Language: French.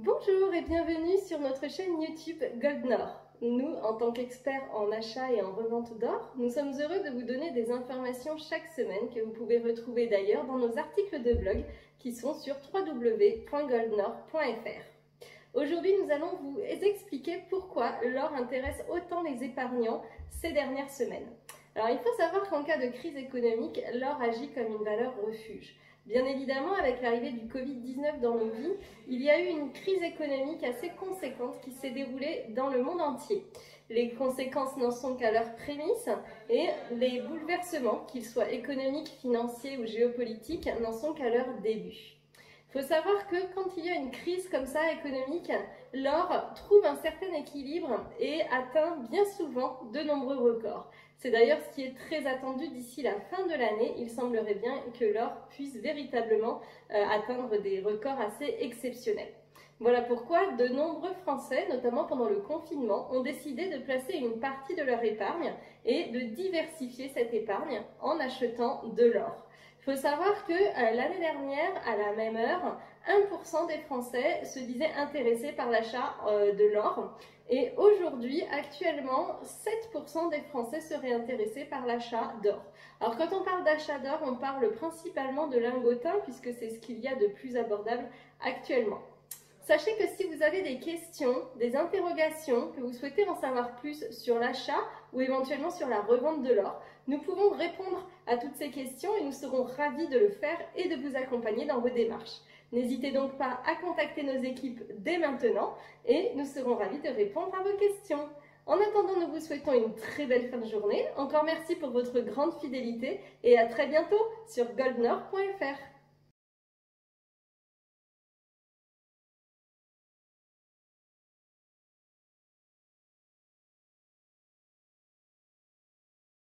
Bonjour et bienvenue sur notre chaîne YouTube Goldnor. Nous, en tant qu'experts en achat et en revente d'or, nous sommes heureux de vous donner des informations chaque semaine que vous pouvez retrouver d'ailleurs dans nos articles de blog qui sont sur www.goldnor.fr. Aujourd'hui, nous allons vous expliquer pourquoi l'or intéresse autant les épargnants ces dernières semaines. Alors, il faut savoir qu'en cas de crise économique, l'or agit comme une valeur refuge. Bien évidemment, avec l'arrivée du Covid-19 dans nos vies, il y a eu une crise économique assez conséquente qui s'est déroulée dans le monde entier. Les conséquences n'en sont qu'à leurs prémices et les bouleversements, qu'ils soient économiques, financiers ou géopolitiques, n'en sont qu'à leur début. Il faut savoir que quand il y a une crise comme ça économique, l'or trouve un certain équilibre et atteint bien souvent de nombreux records. C'est d'ailleurs ce qui est très attendu d'ici la fin de l'année. Il semblerait bien que l'or puisse véritablement atteindre des records assez exceptionnels. Voilà pourquoi de nombreux Français, notamment pendant le confinement, ont décidé de placer une partie de leur épargne et de diversifier cette épargne en achetant de l'or. Il faut savoir que l'année dernière, à la même heure, 1% des Français se disaient intéressés par l'achat de l'or. Et aujourd'hui, actuellement, 7% des Français seraient intéressés par l'achat d'or. Alors quand on parle d'achat d'or, on parle principalement de lingotin puisque c'est ce qu'il y a de plus abordable actuellement. Sachez que si vous avez des questions, des interrogations, que vous souhaitez en savoir plus sur l'achat ou éventuellement sur la revente de l'or, nous pouvons répondre à toutes ces questions et nous serons ravis de le faire et de vous accompagner dans vos démarches. N'hésitez donc pas à contacter nos équipes dès maintenant et nous serons ravis de répondre à vos questions. En attendant, nous vous souhaitons une très belle fin de journée. Encore merci pour votre grande fidélité et à très bientôt sur goldnor.fr.